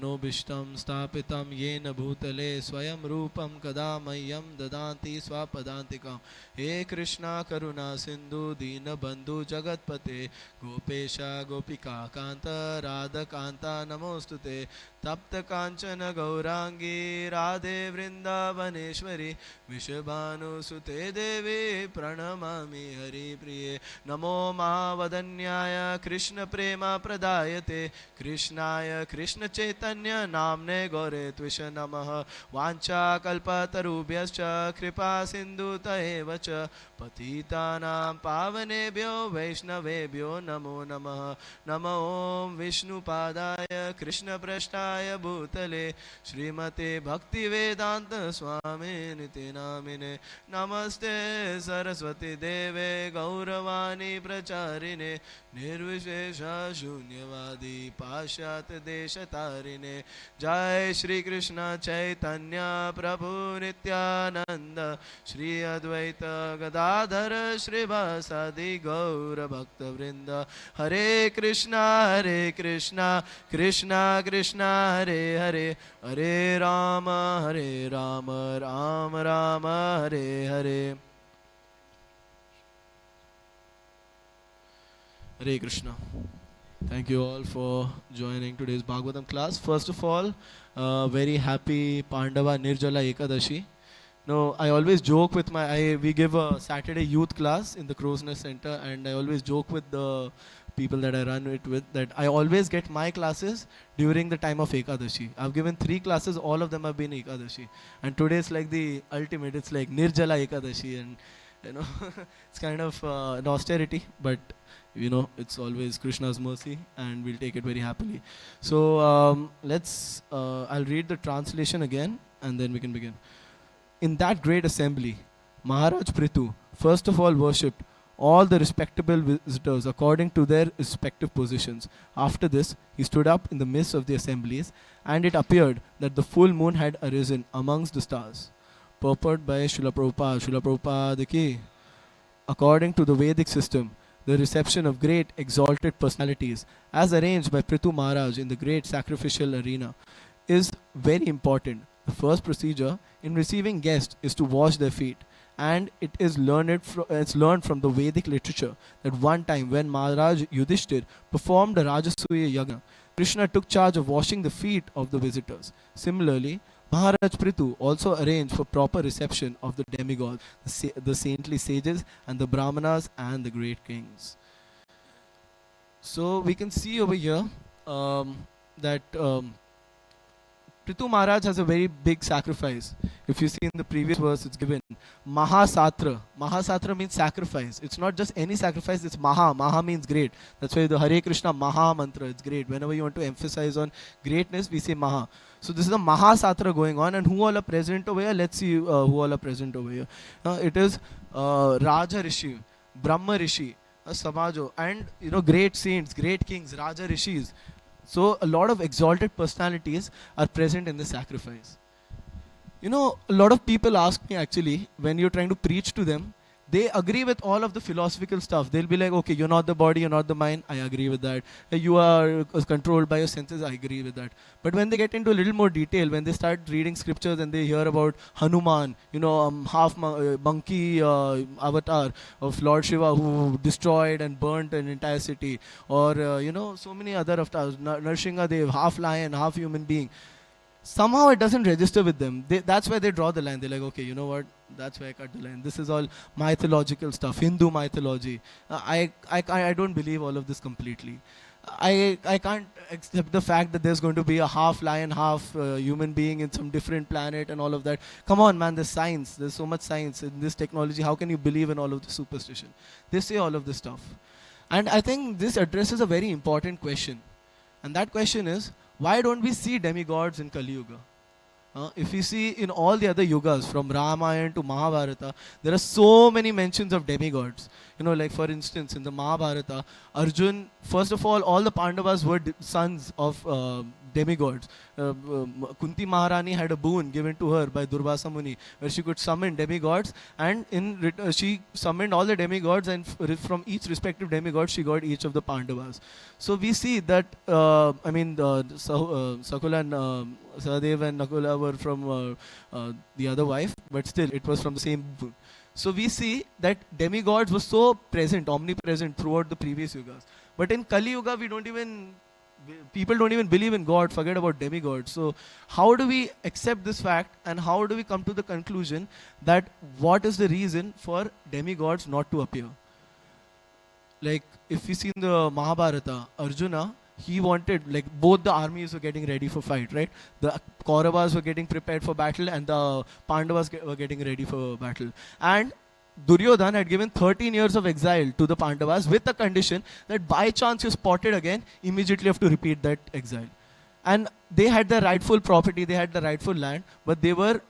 नोभिष्टं स्थापितं येन भूतले स्वयं रूपं कदा मह्यं ददाति स्वपदान्तिकं हे कृष्णा करुणा सिन्धु दीनबन्धु जगत्पते गोपेश गोपिका कान्त राधकान्ता नमोऽस्तुते तप्त काञ्चन गौरांगी राधे वृन्दावनेश्वरी विषभानुसुते देवी प्रणमामि हरिप्रिये नमो महावदन्याय कृष्ण प्रेम प्रदायते कृष्णाय कृष्ण चैतन्य नाम्ने गौरे त्विष नमः वाञ्छाकल्पतरुभ्यश्च कृपा सिन्धुतयेव च पतितानां पावनेभ्यो वैष्णवेभ्यो नमो नमः नमो ॐ विष्णुपादाय कृष्णप्रेष्ठाय भूतले श्रीमते भक्तिवेदान्त स्वामिनिति नामिने नमस्ते सरस्वती देवे गौरवाणी प्रचारिणे निर्विशेष शून्यवादी पाश्चात्य देशतारिणे जय श्री कृष्ण चैतन्य प्रभु नित्यानंद श्री अद्वैत गदाधर श्रीवासादि गौर भक्त वृंद हरे Krishna Krishna Krishna Hare Hare Hare Ram Ram Ram Hare Hare Hare Krishna. Thank you all for joining today's Bhagavatam class. First of all, very happy Pandava Nirjala Ekadashi. No, I always joke with we give a Saturday youth class in the Crow's Nest Center, and I always joke with the people that I run it with that I always get my classes during the time of Ekadashi. I've given 3 classes, all of them have been Ekadashi. And today is like the ultimate, it's like Nirjala Ekadashi, and you know, it's kind of an austerity, but you know, it's always Krishna's mercy and we'll take it very happily. So I'll read the translation again and then we can begin. In that great assembly, Maharaj Pṛthu first of all worshipped all the respectable visitors according to their respective positions. After this, he stood up in the midst of the assemblies, and it appeared that the full moon had arisen amongst the stars. Purport by Srila Prabhupada. Srila Prabhupada ki. According to the Vedic system, the reception of great exalted personalities, as arranged by Pṛthu Maharaj in the great sacrificial arena, is very important. The first procedure in receiving guests is to wash their feet, and it's learned from the Vedic literature that one time when Maharaj Yudhishthir performed a Rajasuya Yagna, Krishna took charge of washing the feet of the visitors. Similarly, Maharaj Pṛthu also arranged for proper reception of the demigods, the saintly sages, and the brāhmaṇas and the great kings. So we can see over here that Pṛthu Maharaj has a very big sacrifice. If you see in the previous verse, it's given Mahasatra. Mahasatra means sacrifice. It's not just any sacrifice, it's Maha. Maha means great. That's why the Hare Krishna Maha mantra, it's great. Whenever you want to emphasize on greatness, we say Maha. So this is a Mahasatra going on, and who all are present over here? Let's see who all are present over here. It is Rājarṣis, Brahma Rishi, Samajo, and you know, great saints, great kings, Rājarṣis. So a lot of exalted personalities are present in the sacrifice. You know, a lot of people ask me actually, when you're trying to preach to them, they agree with all of the philosophical stuff. They'll be like, okay, you're not the body, you're not the mind, I agree with that. You are controlled by your senses, I agree with that. But when they get into a little more detail, when they start reading scriptures and they hear about Hanuman, you know, half monkey avatar of Lord Shiva who destroyed and burnt an entire city, or you know, so many other avatars, Narsinghadev, half lion, half human being. Somehow it doesn't register with them. That's where they draw the line. They're like, okay, you know what? That's where I cut the line. This is all mythological stuff, Hindu mythology. I don't believe all of this completely. I can't accept the fact that there's going to be a half lion, half human being in some different planet and all of that. Come on, man, there's science. There's so much science in this technology. How can you believe in all of the superstition? They say all of this stuff. And I think this addresses a very important question. And that question is, why don't we see demigods in Kali Yuga? If you see in all the other yugas, from Ramayana to Mahabharata, there are so many mentions of demigods. You know, like for instance, in the Mahabharata, Arjun, first of all the Pandavas were sons of demigods. Kunti Maharani had a boon given to her by Durvasa Muni, where she could summon demigods, and she summoned all the demigods, and from each respective demigod she got each of the Pandavas. So we see that, Sakula and Sahadev and Nakula were from the other wife, but still it was from the same boon. So we see that demigods were so present, omnipresent throughout the previous yugas. But in Kali Yuga, people don't even believe in God, forget about demigods. So how do we accept this fact, and how do we come to the conclusion that what is the reason for demigods not to appear? Like, if we see in the Mahabharata, Arjuna, he wanted, like, both the armies were getting ready for fight, right? The Kauravas were getting prepared for battle, and the Pandavas were getting ready for battle. And Duryodhan had given 13 years of exile to the Pandavas with the condition that by chance you're spotted again, immediately have to repeat that exile. And they had the rightful property, they had the rightful land, but they were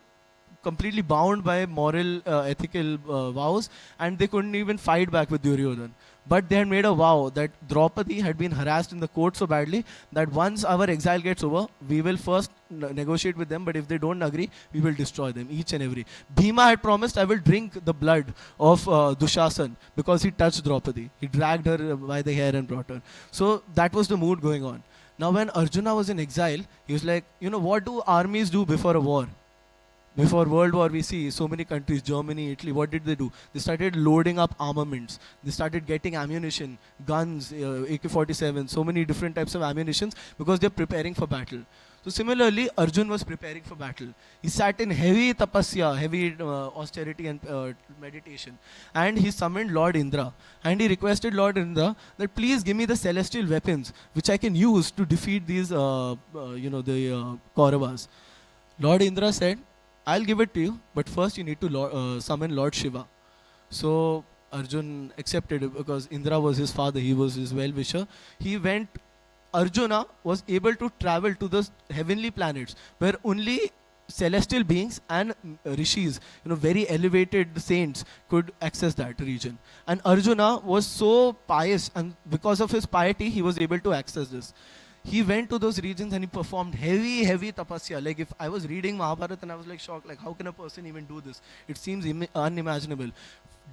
completely bound by moral, ethical vows, and they couldn't even fight back with Duryodhan. But they had made a vow that Draupadi had been harassed in the court so badly that once our exile gets over, we will first negotiate with them, but if they don't agree, we will destroy them, each and every. Bhima had promised, I will drink the blood of Dushasan because he touched Draupadi. He dragged her by the hair and brought her. So that was the mood going on. Now when Arjuna was in exile, he was like, what do armies do before a war? Before World War, we see so many countries, Germany, Italy, what did they do? They started loading up armaments. They started getting ammunition, guns, AK-47, so many different types of ammunitions because they're preparing for battle. So similarly, Arjun was preparing for battle. He sat in heavy tapasya, heavy austerity and meditation. And he summoned Lord Indra. And he requested Lord Indra that please give me the celestial weapons which I can use to defeat these, the Kauravas. Lord Indra said, I'll give it to you, but first you need to summon Lord Shiva. So Arjun accepted it because Indra was his father, he was his well-wisher. He went, Arjuna was able to travel to the heavenly planets where only celestial beings and rishis, very elevated saints could access that region. And Arjuna was so pious, and because of his piety, he was able to access this. He went to those regions and he performed heavy tapasya. Like, if I was reading Mahabharata and I was like shocked, like how can a person even do this? It seems unimaginable.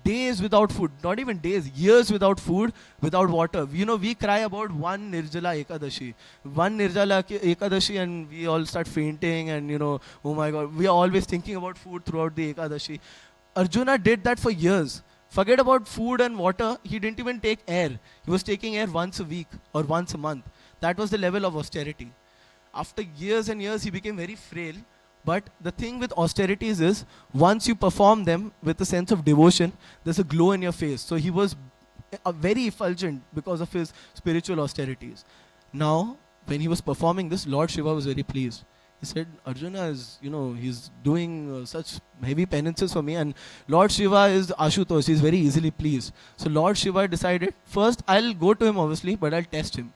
Days without food, not even days, years without food, without water. We cry about one Nirjala Ekadashi. One Nirjala Ekadashi and we all start fainting and oh my God, we are always thinking about food throughout the Ekadashi. Arjuna did that for years. Forget about food and water, he didn't even take air. He was taking air once a week or once a month. That was the level of austerity. After years and years, he became very frail. But the thing with austerities is, once you perform them with a sense of devotion, there's a glow in your face. So he was very effulgent because of his spiritual austerities. Now, when he was performing this, Lord Shiva was very pleased. He said, Arjuna is, he's doing such heavy penances for me, and Lord Shiva is Ashutosh, he's very easily pleased. So Lord Shiva decided, first I'll go to him obviously, but I'll test him.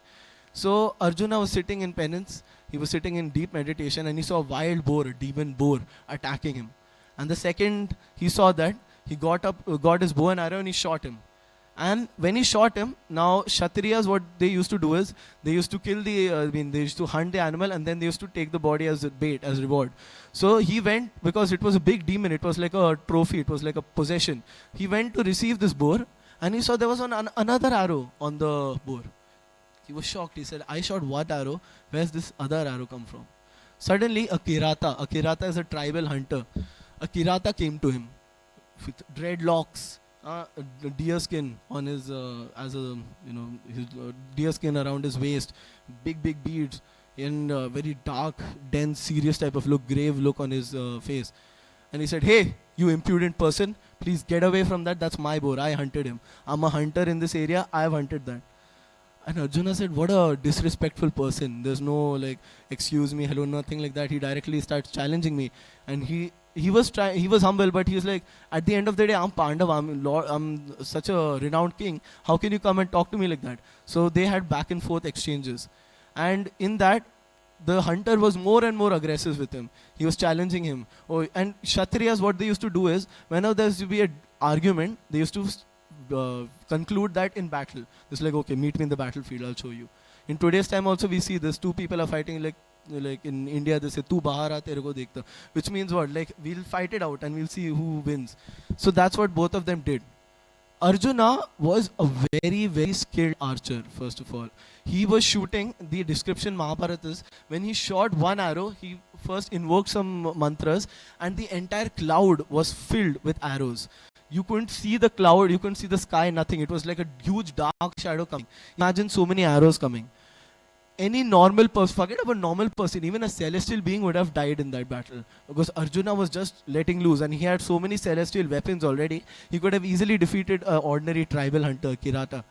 So Arjuna was sitting in penance, he was sitting in deep meditation, and he saw a wild boar, a demon boar, attacking him. And the second he saw that, he got his bow and arrow and he shot him. And when he shot him, now Kshatriyas, what they used to do is, they used to kill they used to hunt the animal and then they used to take the body as a bait, as reward. So he went, because it was a big demon, it was like a trophy, it was like a possession. He went to receive this boar and he saw there was another arrow on the boar. He was shocked. He said, I shot one arrow. Where's this other arrow come from? Suddenly, a Kirata is a tribal hunter. A Kirata came to him with dreadlocks, deer skin on his, his deer skin around his waist, big beads, and very dark, dense, serious type of look, grave look on his face. And he said, hey, you impudent person, please get away from that. That's my boar. I hunted him. I'm a hunter in this area. I have hunted that. And Arjuna said, what a disrespectful person. There's no excuse me, hello, nothing like that. He directly starts challenging me. And he was humble, but he was like, at the end of the day, I'm Pandava, I'm such a renowned king. How can you come and talk to me like that? So they had back and forth exchanges. And in that, the hunter was more and more aggressive with him. He was challenging him. And Kshatriyas, what they used to do is, whenever there used to be an argument, they used to conclude that in battle. It's like, okay, meet me in the battlefield, I'll show you. In today's time also we see this, two people are fighting, like in India they say, "Tu bahar aa, tere ko dekhta," which means what? Like we'll fight it out and we'll see who wins. So that's what both of them did. Arjuna was a very, very skilled archer, first of all. He was shooting, the description Mahabharata is, when he shot one arrow, he first invoked some mantras and the entire cloud was filled with arrows. You couldn't see the cloud, you couldn't see the sky, nothing. It was like a huge dark shadow coming. Imagine so many arrows coming. Any normal person, forget about normal person, even a celestial being would have died in that battle. Because Arjuna was just letting loose and he had so many celestial weapons already, he could have easily defeated an ordinary tribal hunter, Kirata.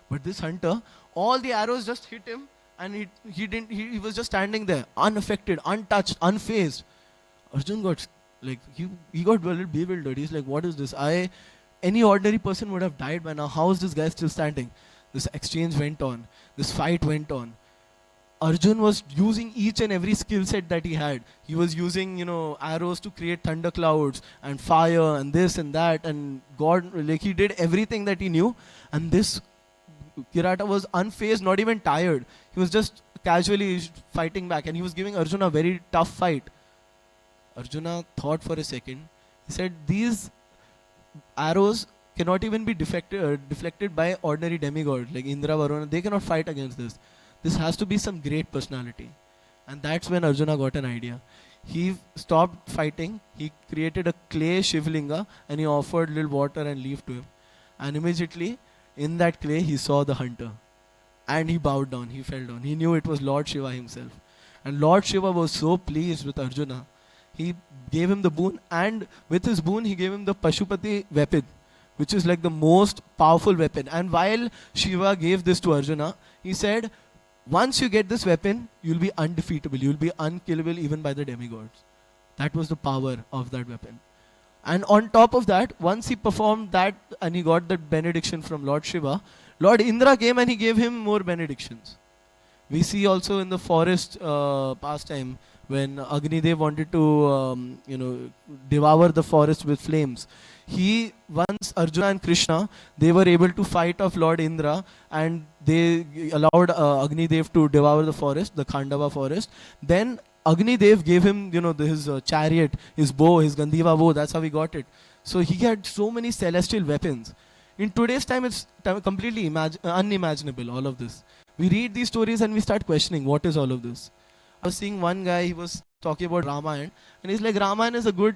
But this hunter, all the arrows just hit him and he was just standing there, unaffected, untouched, unfazed. Arjun got, like, he got a little bewildered. He's like, what is this? Any ordinary person would have died by now. How is this guy still standing? This exchange went on. This fight went on. Arjun was using each and every skill set that he had. He was using, arrows to create thunder clouds and fire and this and that, and God, like he did everything that he knew. And this Kirata was unfazed, not even tired. He was just casually fighting back, and he was giving Arjuna a very tough fight. Arjuna thought for a second. He said, these arrows cannot even be deflected by ordinary demigods like Indra, Varuna. They cannot fight against this. This has to be some great personality. And that's when Arjuna got an idea. He stopped fighting. He created a clay Shivlinga and he offered little water and leaf to him. And immediately, in that clay, he saw the hunter. And he bowed down. He fell down. He knew it was Lord Shiva himself. And Lord Shiva was so pleased with Arjuna. He gave him the boon, and with his boon, he gave him the Pashupati weapon, which is like the most powerful weapon. And while Shiva gave this to Arjuna, he said, once you get this weapon, you'll be undefeatable. You'll be unkillable even by the demigods. That was the power of that weapon. And on top of that, once he performed that and he got that benediction from Lord Shiva, Lord Indra came and he gave him more benedictions. We see also in the forest pastime when Agnidev wanted to, devour the forest with flames. Once Arjuna and Krishna, they were able to fight off Lord Indra and they allowed Agnidev to devour the forest, the Khandava forest. Then Agnidev gave him, his chariot, his bow, his Gandiva bow. That's how he got it. So he had so many celestial weapons. In today's time, it's completely unimaginable, all of this. We read these stories and we start questioning, what is all of this? I was seeing one guy, he was talking about Ramayana, and he's like, Ramayana is a good,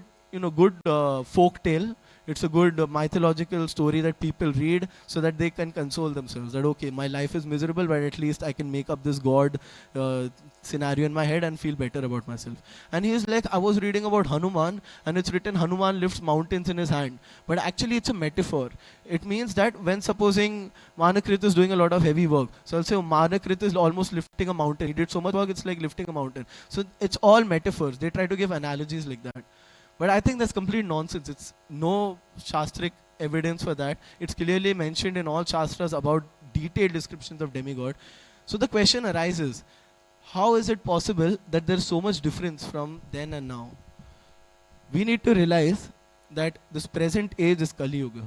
folk tale. It's a good mythological story that people read so that they can console themselves. That, okay, my life is miserable, but at least I can make up this God scenario in my head and feel better about myself. And he's like, I was reading about Hanuman, and it's written Hanuman lifts mountains in his hand. But actually, it's a metaphor. It means that when supposing Manakrit is doing a lot of heavy work, so I'll say Manakrit is almost lifting a mountain. He did so much work, it's like lifting a mountain. So it's all metaphors. They try to give analogies like that. But I think that's complete nonsense. It's no Shastric evidence for that. It's clearly mentioned in all Shastras about detailed descriptions of demigod. So the question arises, how is it possible that there's so much difference from then and now? We need to realize that this present age is Kali Yuga.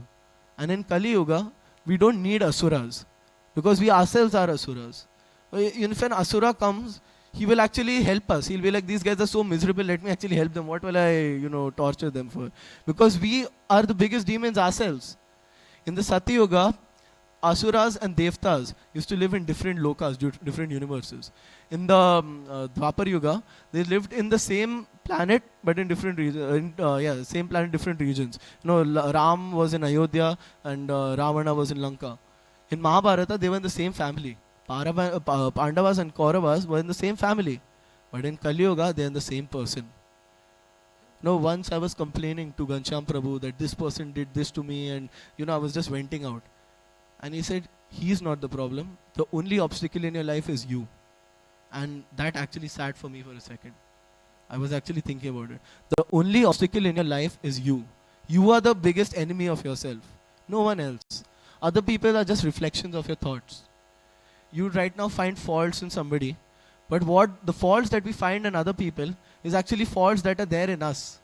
And in Kali Yuga, we don't need asuras because we ourselves are asuras. If an asura comes, he will actually help us. He'll be like, these guys are so miserable, let me actually help them. What will I, torture them for? Because we are the biggest demons ourselves. In the Satya Yuga, Asuras and Devtas used to live in different lokas, different universes. In the Dwapar Yuga, they lived in the same planet but in different regions. Same planet, different regions. Ram was in Ayodhya and Ravana was in Lanka. In Mahabharata, they were in the same family. Pandavas and Kauravas were in the same family. But in Kali Yuga, they are the same person. Once I was complaining to Ghanshyam Prabhu that this person did this to me and, I was just venting out. And he said, he's not the problem. The only obstacle in your life is you. And that actually sat for me for a second. I was actually thinking about it. The only obstacle in your life is you. You are the biggest enemy of yourself. No one else. Other people are just reflections of your thoughts. You right now find faults in somebody, but what the faults that we find in other people is actually faults that are there in us.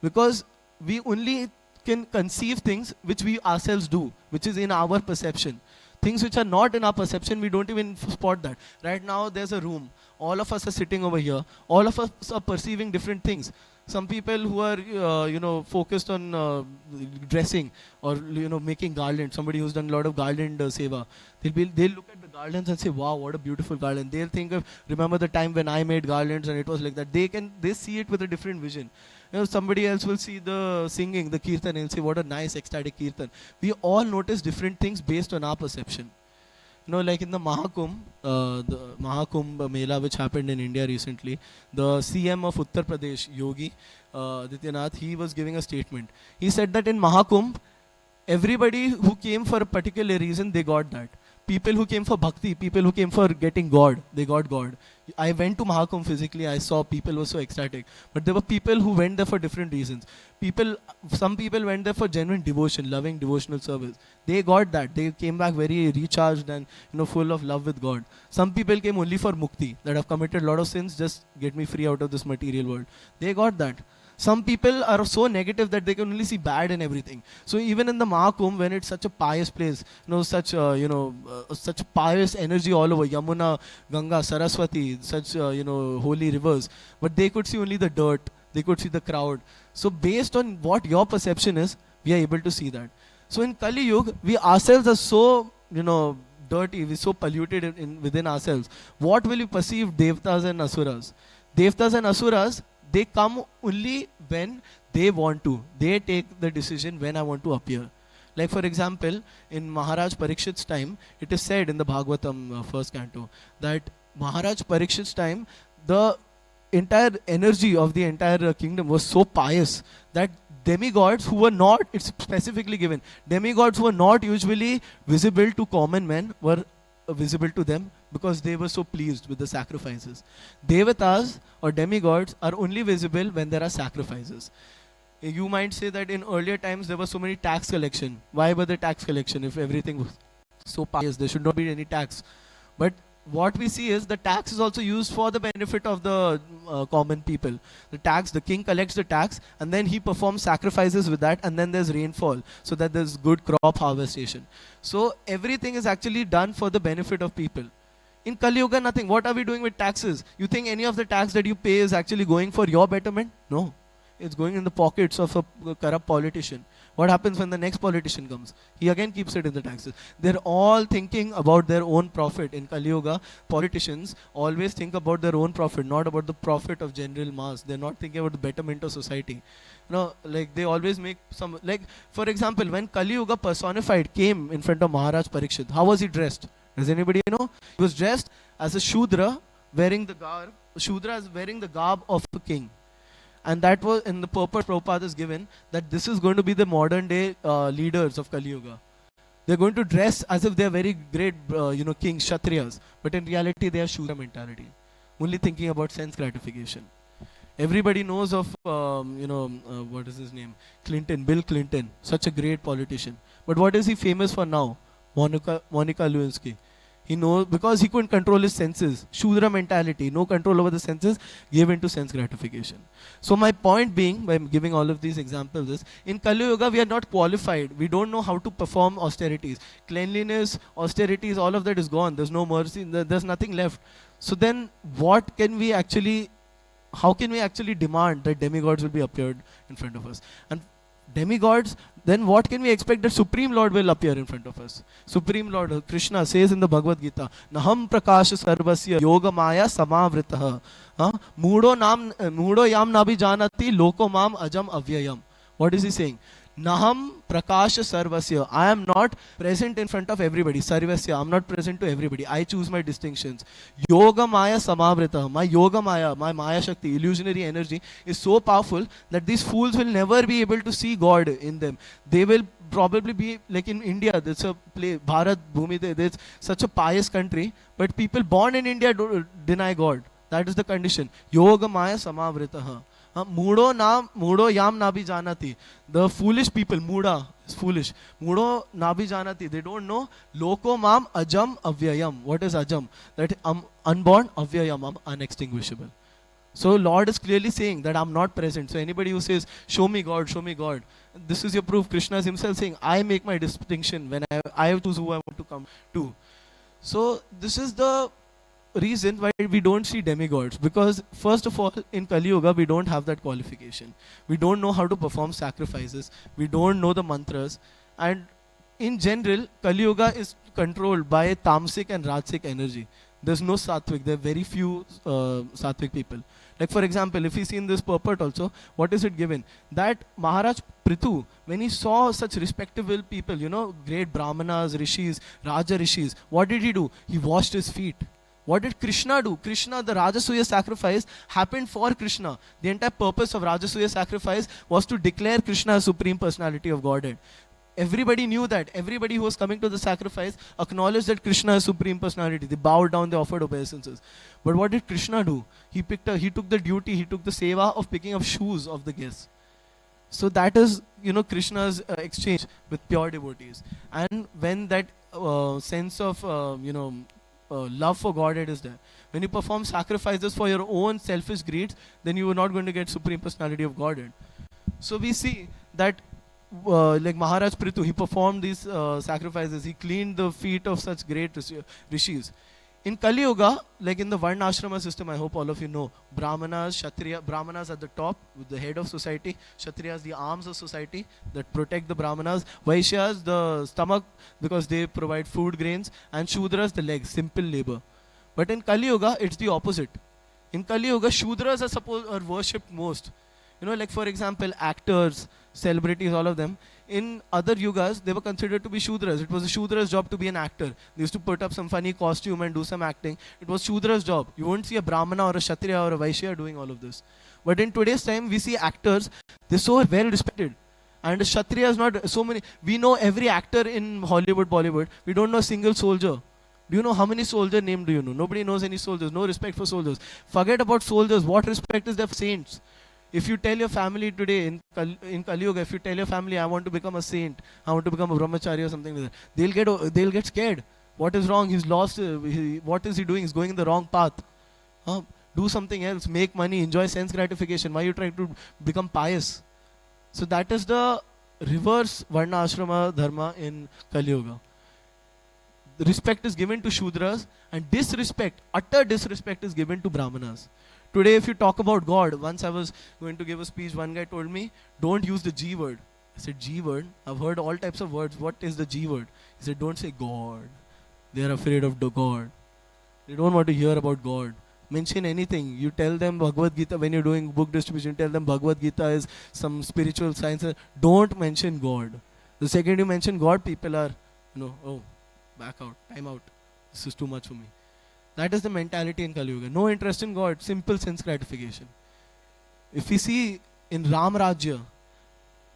Because we only can conceive things which we ourselves do, which is in our perception. Things which are not in our perception, we don't even spot that. Right now, there's a room. All of us are sitting over here. All of us are perceiving different things. Some people who are, focused on dressing or, making garlands. Somebody who's done a lot of garland seva. They'll look at the garlands and say, wow, what a beautiful garland. They'll think of, remember the time when I made garlands and it was like that. They see it with a different vision. Somebody else will see the singing, the kirtan, and say, what a nice ecstatic kirtan. We all notice different things based on our perception. Like in the Mahakumbh Mela, which happened in India recently, the CM of Uttar Pradesh, Yogi Adityanath, he was giving a statement. He said that in Mahakumbh, everybody who came for a particular reason, they got that. People who came for bhakti, people who came for getting God, they got God. I went to Mahakumbh physically, I saw people were so ecstatic. But there were people who went there for different reasons. Some people went there for genuine devotion, loving devotional service. They got that. They came back very recharged and full of love with God. Some people came only for mukti, that have committed a lot of sins, just get me free out of this material world. They got that. Some people are so negative that they can only see bad in everything. So even in the Mahakumbh, when it's such a pious place, such pious energy all over, Yamuna, Ganga, Saraswati, such holy rivers, but they could see only the dirt, they could see the crowd. So based on what your perception is, we are able to see that. So in Kali Yuga, we ourselves are so dirty, we're so polluted within ourselves. What will you perceive Devtas and Asuras? Devtas and Asuras, they come only when they want to. They take the decision when I want to appear. Like for example, in Maharaj Parikshit's time, it is said in the Bhagavatam first canto that Maharaj Parikshit's time, the entire energy of the entire kingdom was so pious that demigods who were not, it's specifically given, demigods who were not usually visible to common men were visible to them because they were so pleased with the sacrifices. Devatas or demigods are only visible when there are sacrifices. You might say that in earlier times there was so many tax collection. Why were the tax collection if everything was so pious? There should not be any tax. But what we see is the tax is also used for the benefit of the common people. The king collects the tax and then he performs sacrifices with that, and then there's rainfall so that there's good crop harvestation. So everything is actually done for the benefit of people. In Kali Yuga, nothing. What are we doing with taxes? You think any of the tax that you pay is actually going for your betterment? No. It's going in the pockets of a corrupt politician. What happens when the next politician comes? He again keeps it in the taxes. They're all thinking about their own profit. In Kali Yuga, politicians always think about their own profit, not about the profit of general mass. They're not thinking about the betterment of society. Like they always make some, like for example, when Kali Yuga personified came in front of Maharaj Parikshit, how was he dressed? Does anybody know? He was dressed as a Shudra, wearing the garb. Shudra is wearing the garb of a king. And that was in the purpose Prabhupada is given that this is going to be the modern day leaders of Kali Yuga. They're going to dress as if they're very great, kings, Kshatriyas. But in reality, they have Shudra mentality. Only thinking about sense gratification. Everybody knows of, what is his name? Bill Clinton. Such a great politician. But what is he famous for now? Monica Lewinsky. He knows because he couldn't control his senses. Shudra mentality, no control over the senses, gave into sense gratification. So my point being, by giving all of these examples is, in Kali Yuga we are not qualified. We don't know how to perform austerities. Cleanliness, austerities, all of that is gone. There's no mercy, there's nothing left. So then how can we actually demand that demigods will be appeared in front of us? And demigods, then what can we expect that Supreme Lord will appear in front of us? Supreme Lord, Krishna says in the Bhagavad Gita, Naham prakasha sarvasya yoga maya samavritah. Mudo yam nabi janati loko mam ajam avyayam. What is he saying? Naham prakasha sarvasya. I am not present in front of everybody. Sarvasya. I am not present to everybody. I choose my distinctions. Yoga maya samavrita. My yoga maya, my maya shakti, illusionary energy is so powerful that these fools will never be able to see God in them. They will probably be like in India. There's a place, Bharat Bhumi. There's such a pious country, but people born in India deny God. That is the condition. Yoga maya samavrita. Mudo yam nabi janati. The foolish people, Muda is foolish. Mudo nabi janati. They don't know. Loko mam ajam avyayam. What is ajam? That unborn, avyayam, unextinguishable. So Lord is clearly saying that I'm not present. So anybody who says, show me God, this is your proof. Krishna is himself saying, I make my distinction when I choose who I want to come to. So this is the reason why we don't see demigods, because first of all in Kali Yuga we don't have that qualification. We don't know how to perform sacrifices. We don't know the mantras, and in general Kali Yuga is controlled by tamasic and rajasic energy. There's no sattvic. There are very few sattvic people. Like for example, if we see in this purport also, what is it given? That Maharaj Pṛthu, when he saw such respectable people, great brāhmaṇas, rishis, rājarṣis, what did he do? He washed his feet. What did Krishna do? Krishna, the Rajasuya sacrifice happened for Krishna. The entire purpose of Rajasuya sacrifice was to declare Krishna as Supreme Personality of Godhead. Everybody knew that. Everybody who was coming to the sacrifice acknowledged that Krishna is Supreme Personality. They bowed down, they offered obeisances. But what did Krishna do? He took the duty, he took the seva of picking up shoes of the guests. So that is, Krishna's exchange with pure devotees. And when that sense of, love for Godhead is there, when you perform sacrifices for your own selfish greeds, then you are not going to get Supreme Personality of Godhead. So we see that like Maharaj Pṛthu, he performed these sacrifices. He cleaned the feet of such great rishis. In Kali Yuga, like in the Varna Ashrama system, I hope all of you know, Brahmanas at the top, with the head of society, Kshatriyas the arms of society that protect the Brahmanas, Vaishyas the stomach because they provide food grains, and Shudras the legs, simple labor. But in Kali Yuga, it's the opposite. In Kali Yuga, Shudras are worshipped most. Like for example, actors, celebrities, all of them. In other yugas, they were considered to be Shudras. It was a Shudra's job to be an actor. They used to put up some funny costume and do some acting. It was Shudra's job. You won't see a Brahmana or a Kshatriya or a Vaishya doing all of this. But in today's time, we see actors, they're so well respected. And a Kshatriya is not so many. We know every actor in Hollywood, Bollywood. We don't know a single soldier. Do you know how many soldier names do you know? Nobody knows any soldiers. No respect for soldiers. Forget about soldiers. What respect is there for saints? If you tell your family today in Kali Yuga, if you tell your family, I want to become a saint, I want to become a brahmachari or something like that, they'll get scared. What is wrong? He's lost. What is he doing? He's going in the wrong path. Do something else. Make money. Enjoy sense gratification. Why are you trying to become pious? So that is the reverse Varna Ashrama Dharma in Kali Yuga. The respect is given to Shudras, and disrespect, utter disrespect is given to Brahmanas. Today, if you talk about God, once I was going to give a speech, one guy told me, don't use the G word. I said, G word? I've heard all types of words. What is the G word? He said, don't say God. They are afraid of the God. They don't want to hear about God. Mention anything. You tell them Bhagavad Gita, when you're doing book distribution, tell them Bhagavad Gita is some spiritual science. Don't mention God. The second you mention God, people are, oh, back out, time out. This is too much for me. That is the mentality in Kali Yuga. No interest in God, simple sense gratification. If we see in Ram Rajya,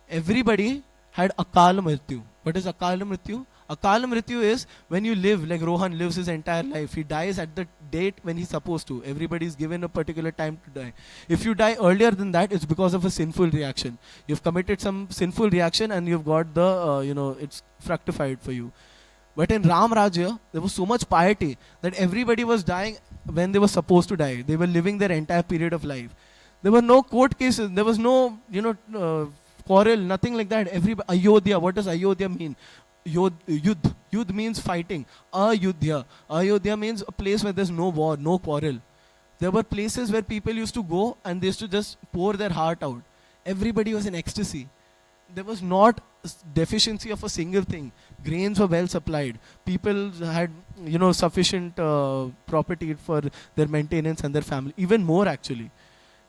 everybody had Akal Mrityu. What is Akal Mrityu? Akal Mrityu is when you live, like Rohan lives his entire life. He dies at the date when he's supposed to. Everybody is given a particular time to die. If you die earlier than that, it's because of a sinful reaction. You've committed some sinful reaction and you've got the, it's fructified for you. But in Ram Rajya, there was so much piety that everybody was dying when they were supposed to die. They were living their entire period of life. There were no court cases. There was no, quarrel, nothing like that. Ayodhya, what does Ayodhya mean? Yudh. Yudh means fighting. Ayodhya. Ayodhya means a place where there's no war, no quarrel. There were places where people used to go and they used to just pour their heart out. Everybody was in ecstasy. There was not deficiency of a single thing. Grains were well supplied. People had, sufficient property for their maintenance and their family. Even more actually.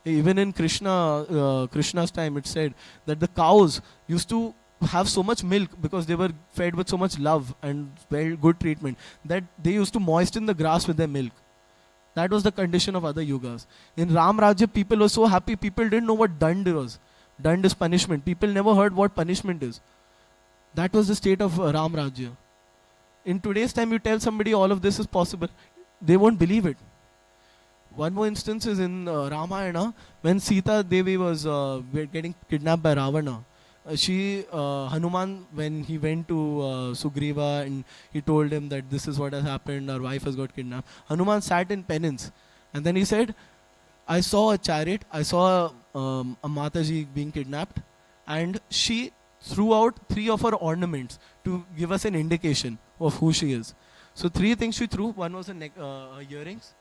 Even in Krishna's time, it said that the cows used to have so much milk because they were fed with so much love and very good treatment that they used to moisten the grass with their milk. That was the condition of other yugas. In Ram Rajya, people were so happy. People didn't know what dand was. Dand is punishment. People never heard what punishment is. That was the state of Ram Rajya. In today's time, you tell somebody all of this is possible, they won't believe it. One more instance is in Ramayana, when Sita Devi was getting kidnapped by Ravana. Hanuman, when he went to Sugriva and he told him that this is what has happened, our wife has got kidnapped. Hanuman sat in penance. And then he said, I saw a chariot, I saw a Mataji being kidnapped, and she threw out 3 of her ornaments to give us an indication of who she is. So 3 things she threw. One was her earrings,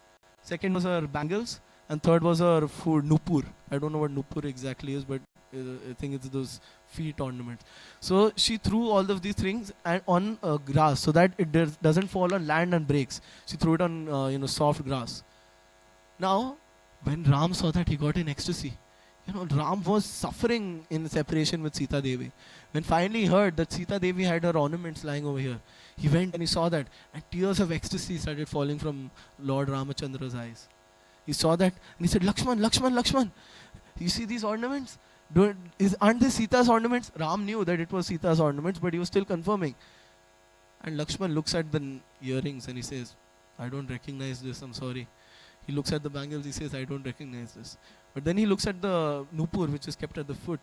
second was her bangles, and third was her food, nupur. I don't know what nupur exactly is, but I think it's those feet ornaments. So she threw all of these things and on grass so that it doesn't fall on land and breaks. She threw it on soft grass. Now, when Ram saw that, he got in ecstasy. Ram was suffering in separation with Sita Devi. When finally he heard that Sita Devi had her ornaments lying over here, he went and he saw that, and tears of ecstasy started falling from Lord Ramachandra's eyes. He saw that and he said, Lakshman, Lakshman, Lakshman, you see these ornaments? Aren't they Sita's ornaments? Ram knew that it was Sita's ornaments, but he was still confirming. And Lakshman looks at the earrings and he says, I don't recognize this, I'm sorry. He looks at the bangles, he says, I don't recognize this. But then he looks at the nupur which is kept at the foot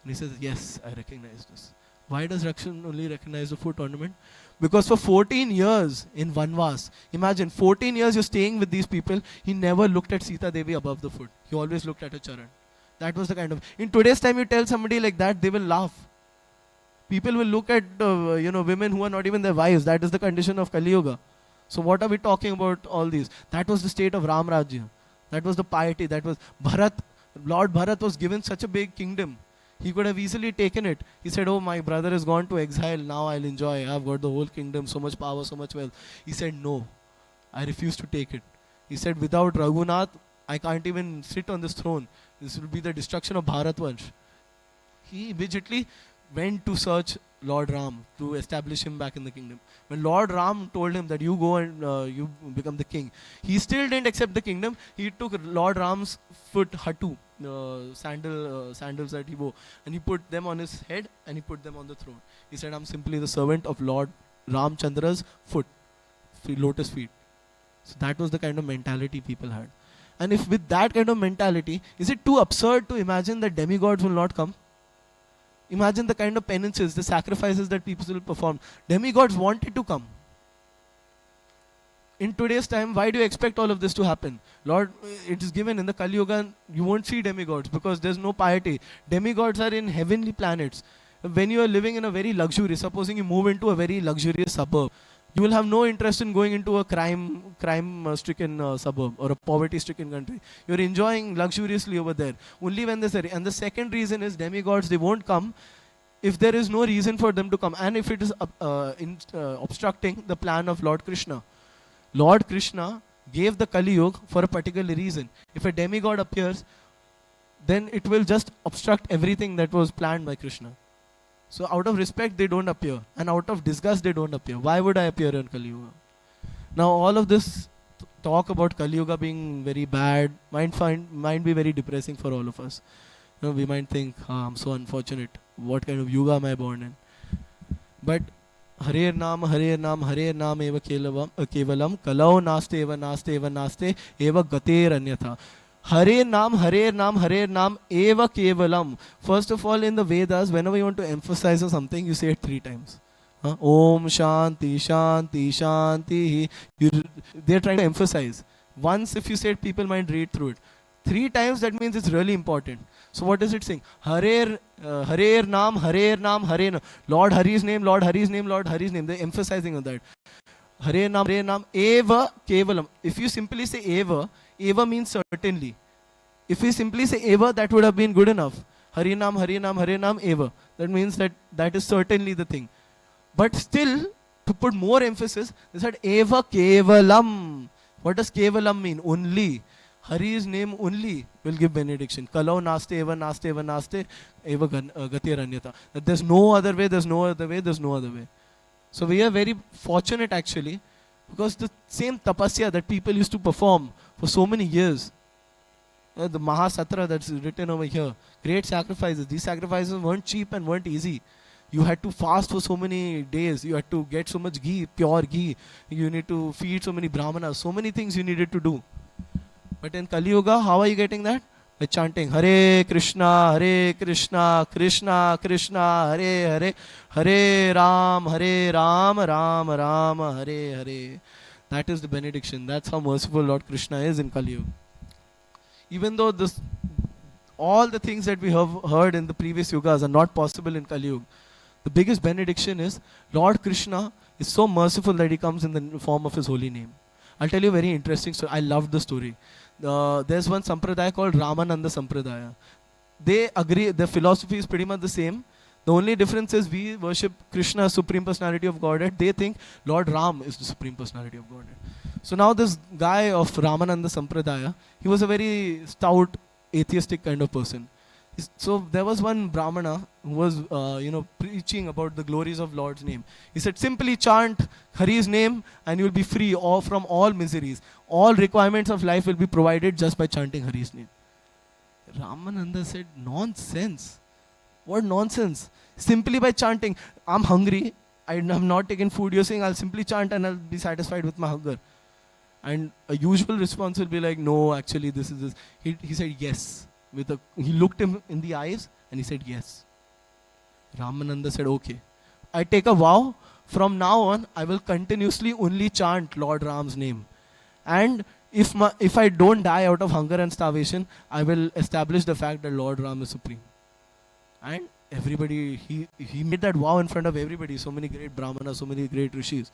and he says, yes, I recognize this. Why does Lakshman only recognize the foot ornament? Because for 14 years in Vanvas, imagine 14 years you're staying with these people, he never looked at Sita Devi above the foot. He always looked at her charan. That was the kind of, in today's time you tell somebody like that, they will laugh. People will look at women who are not even their wives. That is the condition of Kali Yuga. So what are we talking about all these? That was the state of Ram Rajya. That was the piety. That was Bharat. Lord Bharat was given such a big kingdom. He could have easily taken it. He said, oh, my brother has gone to exile. Now I'll enjoy. I've got the whole kingdom, so much power, so much wealth. He said, no, I refuse to take it. He said, without Raghunath, I can't even sit on this throne. This will be the destruction of Bharatvansh. He immediately went to search Lord Ram to establish him back in the kingdom. When Lord Ram told him that you go and you become the king, he still didn't accept the kingdom. He took Lord Ram's foot, hatu, sandals that he wore, and he put them on his head and he put them on the throne. He said, I'm simply the servant of Lord Ramchandra's foot, lotus feet. So that was the kind of mentality people had. And if with that kind of mentality, is it too absurd to imagine that demigods will not come? Imagine the kind of penances, the sacrifices that people will perform. Demigods wanted to come. In today's time, why do you expect all of this to happen? Lord, it is given in the Kali Yuga, you won't see demigods because there's no piety. Demigods are in heavenly planets. When you are living in a very luxurious, supposing you move into a very luxurious suburb, you will have no interest in going into a crime-stricken suburb or a poverty-stricken country. You're enjoying luxuriously over there. Only when there's and the second reason is demigods, they won't come if there is no reason for them to come. And if it is obstructing the plan of Lord Krishna. Lord Krishna gave the Kali Yuga for a particular reason. If a demigod appears, then it will just obstruct everything that was planned by Krishna. So out of respect, they don't appear. And out of disgust, they don't appear. Why would I appear in Kali Yuga? Now all of this talk about Kali Yuga being very bad might be very depressing for all of us. We might think, I'm so unfortunate. What kind of yuga am I born in? But Hare Nam, Hare Nam, Hare Nam eva kevalam, kalau naste eva naste eva naste eva gater anyatha. Hare Nam, Hare Nam, Hare Nam eva kevalam. First of all, in the Vedas, whenever you want to emphasize on something, you say it 3 times. Om Shanti, Shanti, Shanti. They're trying to emphasize. Once if you say it, people might read through it. 3 times, that means it's really important. So what is it saying? Hare Nam, Hare Nam, Hare Nam. Lord Hari's name, Lord Hari's name, Lord Hari's name. They're emphasizing on that. Hare Nam, eva kevalam. If you simply say eva means certainly. If we simply say eva, that would have been good enough. Hare Nam, Hare Nam, Hare Nam, eva. That means that is certainly the thing. But still, to put more emphasis, they said eva kevalam. What does kevalam mean? Only. Hari's name only will give benediction. Kalau naste eva naste eva naste eva gatir anyata. That there's no other way, there's no other way, there's no other way. So we are very fortunate actually, because the same tapasya that people used to perform for so many years, the Mahasatra that's written over here, great sacrifices. These sacrifices weren't cheap and weren't easy. You had to fast for so many days. You had to get so much ghee, pure ghee. You need to feed so many brāhmaṇas. So many things you needed to do. But in Kali Yuga, how are you getting that? By chanting Hare Krishna, Krishna Krishna, Hare Hare, Hare Ram, Ram Ram, Hare Hare. That is the benediction. That's how merciful Lord Krishna is in Kali Yuga. even though all the things that we have heard in the previous yugas are not possible in Kali Yuga, the biggest benediction is Lord Krishna is so merciful that he comes in the form of his holy name. I'll tell you a very interesting story. I loved the story. There's one sampradaya called Ramananda Sampradaya. They agree, their philosophy is pretty much the same. The only difference is we worship Krishna, Supreme Personality of Godhead. They think Lord Ram is the Supreme Personality of Godhead. So now this guy of Ramananda Sampradaya, he was a very stout, atheistic kind of person. So there was one brahmana who was, preaching about the glories of Lord's name. He said, simply chant Hari's name and you will be free from all miseries. All requirements of life will be provided just by chanting Hari's name. Ramananda said, nonsense. What nonsense? Simply by chanting, I'm hungry, I'm not taking food. You're saying I'll simply chant and I'll be satisfied with my hunger. And a usual response will be like, no, actually this is this. He said yes. He looked him in the eyes and he said yes. Ramananda said, okay, I take a vow. From now on, I will continuously only chant Lord Ram's name. And if I don't die out of hunger and starvation, I will establish the fact that Lord Ram is supreme. And everybody, he made that vow in front of everybody. So many great brahmanas, so many great rishis.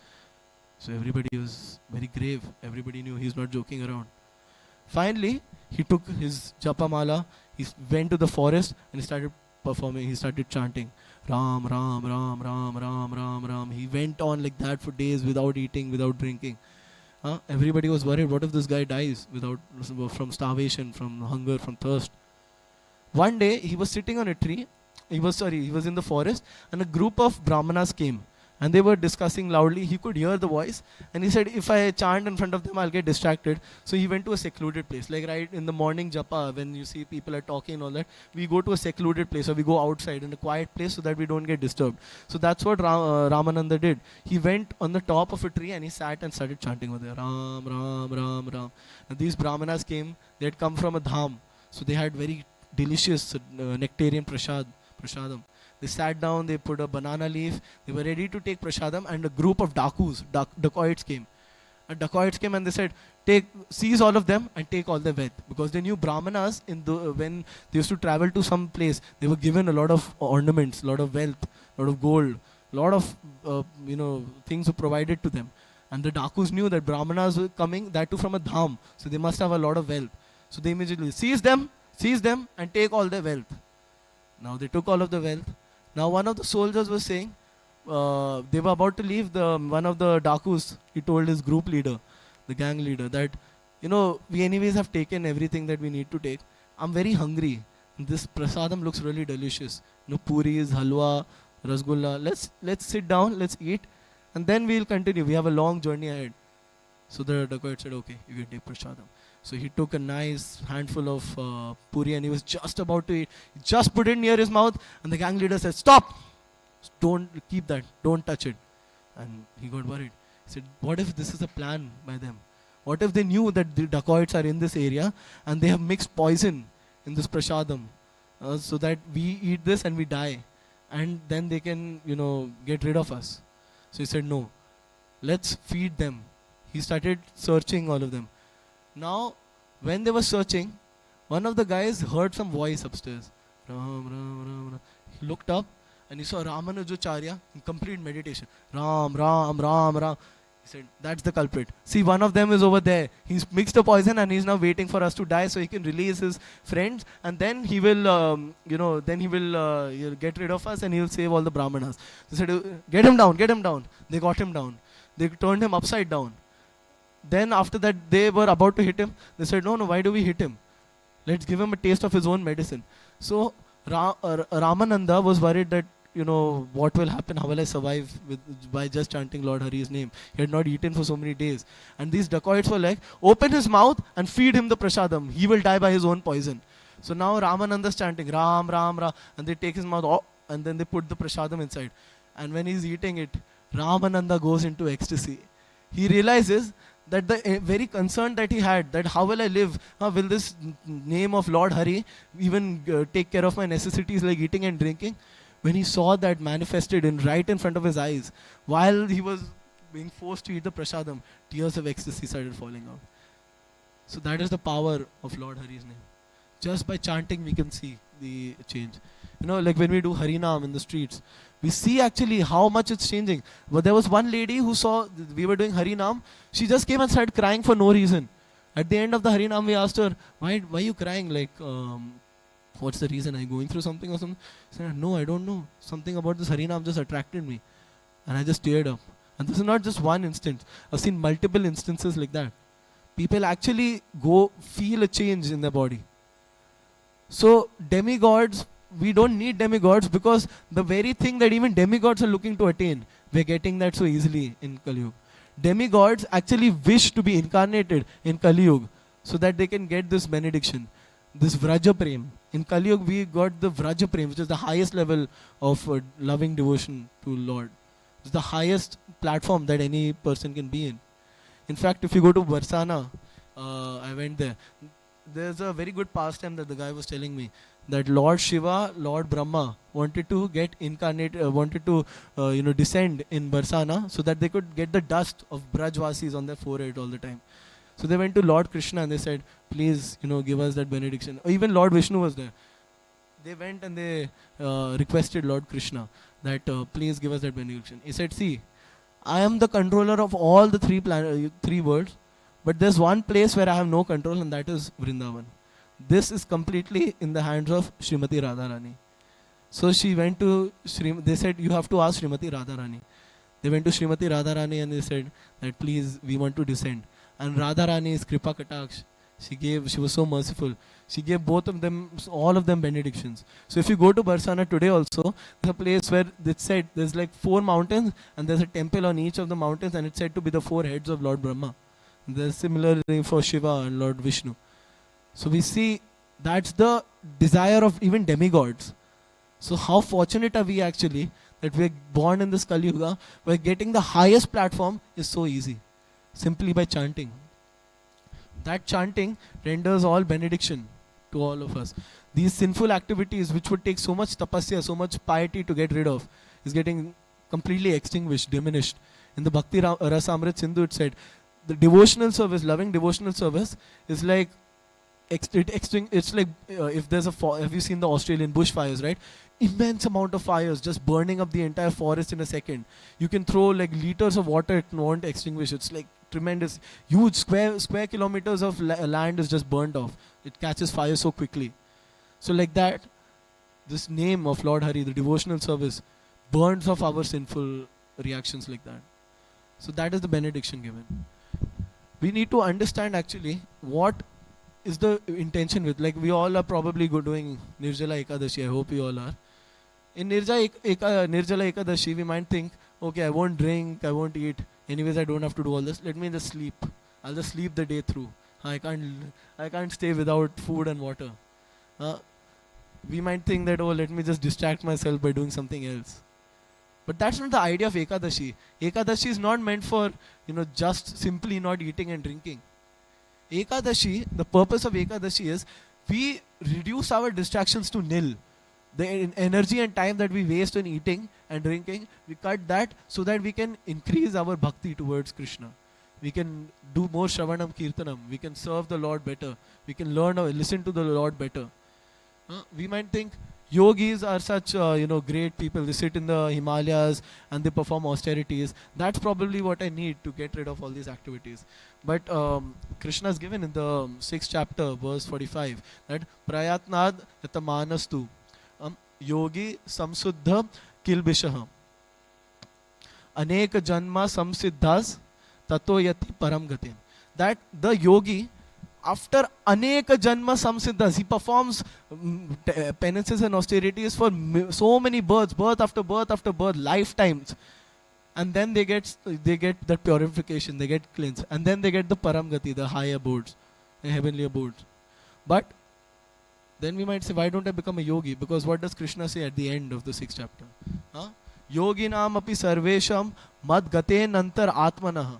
So everybody was very grave. Everybody knew he's not joking around. Finally, he took his japa mala, he went to the forest and he started performing, he started chanting Ram, Ram, Ram, Ram, Ram, Ram, Ram. He went on like that for days without eating, without drinking. Everybody was worried, what if this guy dies from starvation, from hunger, from thirst? One day, he was sitting on a tree, he was in the forest, and a group of brahmanas came. And they were discussing loudly. He could hear the voice. And he said, if I chant in front of them, I'll get distracted. So he went to a secluded place. Like right in the morning japa, when you see people are talking and all that, we go to a secluded place or we go outside in a quiet place so that we don't get disturbed. So that's what Ramananda did. He went on the top of a tree and he sat and started chanting over there. Ram, Ram, Ram, Ram. And these brahmanas came. They had come from a dham. So they had very delicious nectarian prasadam. They sat down, they put a banana leaf, they were ready to take prasadam, and a group of dacoits came. And dacoits came and they said, seize all of them and take all the wealth. Because they knew brahmanas, when they used to travel to some place, they were given a lot of ornaments, a lot of wealth, a lot of gold, a lot of things were provided to them. And the dakus knew that brahmanas were coming, that too from a dham, so they must have a lot of wealth. So they immediately seize them and take all their wealth. Now they took all of the wealth. Now one of the soldiers was saying, they were about to leave, one of the dakus, he told his group leader, the gang leader, that, we anyways have taken everything that we need to take. I'm very hungry. This prasadam looks really delicious. Puris, halwa, rasgulla. Let's sit down, let's eat, and then we'll continue. We have a long journey ahead. So the dacoit said, okay, you can take prasadam. So he took a nice handful of puri and he was just about to eat. He just put it near his mouth and the gang leader said, stop! Don't keep that, don't touch it. And he got worried. He said, what if this is a plan by them? What if they knew that the dacoits are in this area and they have mixed poison in this prasadam so that we eat this and we die and then they can, get rid of us. So he said, no, let's feed them. He started searching all of them. Now, when they were searching, one of the guys heard some voice upstairs. Ram, Ram, Ram, Ram. He looked up and he saw Ramanujacharya in complete meditation. Ram, Ram, Ram, Ram. He said, that's the culprit. See, one of them is over there. He's mixed the poison and he's now waiting for us to die so he can release his friends. And then he will, he'll get rid of us and he'll save all the brahmanas. They said, get him down, get him down. They got him down. They turned him upside down. Then after that, they were about to hit him. They said, no, why do we hit him? Let's give him a taste of his own medicine. So Ramananda was worried that, what will happen? How will I survive by just chanting Lord Hari's name? He had not eaten for so many days. And these dacoits were like, open his mouth and feed him the prasadam. He will die by his own poison. So now Ramananda's chanting, Ram, Ram, Ram. And they take his mouth and then they put the prasadam inside. And when he's eating it, Ramananda goes into ecstasy. He realizes that the very concern that he had, that how will I live? Will this name of Lord Hari even take care of my necessities like eating and drinking? When he saw that manifested right in front of his eyes, while he was being forced to eat the prasadam, tears of ecstasy started falling out. So that is the power of Lord Hari's name. Just by chanting we can see the change. Like when we do Harinam in the streets, we see actually how much it's changing. But there was one lady who saw we were doing Harinam. She just came and started crying for no reason. At the end of the Harinam, we asked her, why are you crying? Like, what's the reason? Are you going through something or something? She said, no, I don't know. Something about this Harinam just attracted me. And I just teared up. And this is not just one instance. I've seen multiple instances like that. People actually go feel a change in their body. So demigods, we don't need demigods because the very thing that even demigods are looking to attain, we're getting that so easily in Kali Yuga. Demigods actually wish to be incarnated in Kali Yuga so that they can get this benediction, this Vraja Prem. In Kali Yuga, we got the Vraja Prem, which is the highest level of loving devotion to Lord. It's the highest platform that any person can be in. In fact, if you go to Barsana, I went there. There's a very good pastime that the guy was telling me, that Lord Shiva, Lord Brahma wanted to get incarnate, wanted to descend in Barsana so that they could get the dust of Brajvasis on their forehead all the time. So they went to Lord Krishna and they said, please, give us that benediction. Or even Lord Vishnu was there. They went and they requested Lord Krishna that please give us that benediction. He said, see, I am the controller of all the three worlds, but there's one place where I have no control, and that is Vrindavan. This is completely in the hands of Srimati Radharani. So she went to they said, you have to ask Srimati Radharani. They went to Srimati Radharani and they said that please, we want to descend. And Radharani's Kripa Kataksh, she was so merciful. She gave all of them benedictions. So if you go to Barsana today also, there's a place where it said there's like 4 mountains and there's a temple on each of the mountains, and it's said to be the 4 heads of Lord Brahma. There's similarly for Shiva and Lord Vishnu. So we see that's the desire of even demigods. So how fortunate are we actually that we're born in this Kali Yuga where getting the highest platform is so easy, simply by chanting. That chanting renders all benediction to all of us. These sinful activities which would take so much tapasya, so much piety to get rid of, is getting completely extinguished, diminished. In the Bhakti Rasamrit Sindhu it said, the devotional service, loving devotional service is like, it's like if there's have you seen the Australian bushfires, right? Immense amount of fires just burning up the entire forest in a second. You can throw like liters of water, it won't extinguish. It's like tremendous, huge square kilometers of land is just burned off. It catches fire so quickly. So like that, this name of Lord Hari, the devotional service, burns off our sinful reactions like that. So that is the benediction given. We need to understand actually what is the intention with, like we all are probably doing Nirjala Ekadashi, I hope you all are. In Nirjala Ekadashi, we might think, okay, I won't drink, I won't eat, anyways I don't have to do all this, let me just sleep. I'll just sleep the day through. I can't stay without food and water. We might think that, oh, let me just distract myself by doing something else. But that's not the idea of Ekadashi. Ekadashi is not meant for, just simply not eating and drinking. Ekadashi, the purpose of Ekadashi is we reduce our distractions to nil. The energy and time that we waste on eating and drinking, we cut that so that we can increase our bhakti towards Krishna. We can do more Shravanam Kirtanam. We can serve the Lord better. We can learn or listen to the Lord better. We might think yogis are such great people. They sit in the Himalayas and they perform austerities. That's probably what I need to get rid of all these activities. But Krishna is given in the 6th chapter, verse 45, that Prayatnad yatamanastu yogi samsuddha kilbishah aneka janma samsiddhas tato yati param gatim. That the yogi, after aneka janma samsiddhas, he performs penances and austerities for so many births, birth after birth after birth, lifetimes. And then they get that purification, they get cleansed. And then they get the paramgati, the high abodes, the heavenly abodes. But then we might say, why don't I become a yogi? Because what does Krishna say at the end of the 6th chapter? Yoginam api sarvesham mad gate nantar atmanah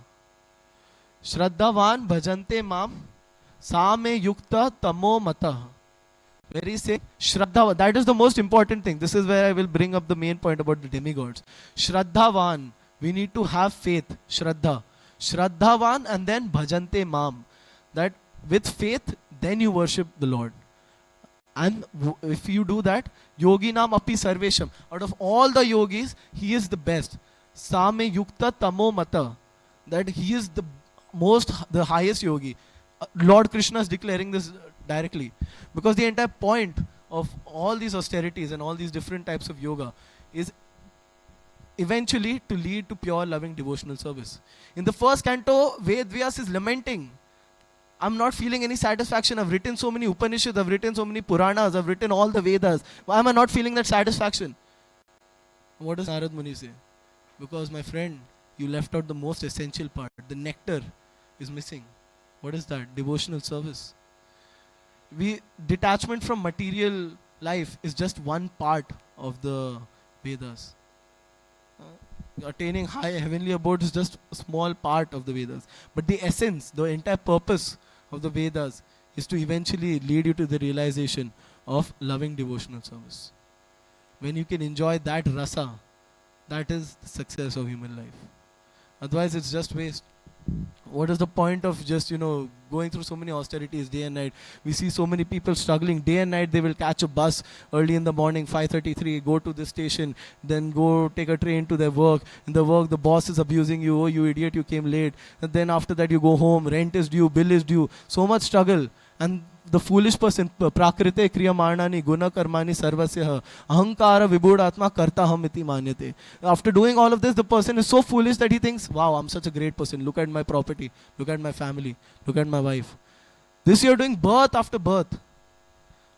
shraddhavan bhajante mam same yukta tamo matah. Where he says Shraddha, that is the most important thing. This is where I will bring up the main point about the demigods. Shraddhavan, we need to have faith. Shraddha. Shraddhavan and then bhajante mam. That With faith, then you worship the Lord. And if you do that, yogi nam api sarvesham. Out of all the yogis, he is the best. Same yukta tamo mata. That he is the highest yogi. Lord Krishna is declaring this directly. Because the entire point of all these austerities and all these different types of yoga is eventually to lead to pure loving devotional service. In the first canto, Ved Vyas is lamenting, I'm not feeling any satisfaction. I've written so many Upanishads, I've written so many Puranas, I've written all the Vedas. Why am I not feeling that satisfaction? What does Narad Muni say? Because, my friend, you left out the most essential part. The nectar is missing. What is that? Devotional service. Detachment from material life is just one part of the Vedas. Attaining high heavenly abode is just a small part of the Vedas. But the essence, the entire purpose of the Vedas is to eventually lead you to the realization of loving devotional service. When you can enjoy that rasa, that is the success of human life. Otherwise, it's just waste. What is the point of just, going through so many austerities day and night? We see so many people struggling. Day and night, they will catch a bus early in the morning, 5:33, go to the station, then go take a train to their work. In the work, the boss is abusing you. Oh, you idiot, you came late. And then after that, you go home. Rent is due, bill is due. So much struggle. And the foolish person, prakrite kriya marnani guna karmani sarvasya ahankara vibhudatma karta hamiti manyate. After doing all of this, the person is so foolish that he thinks, wow, I'm such a great person. Look at my property. Look at my family. Look at my wife. This you're doing birth after birth.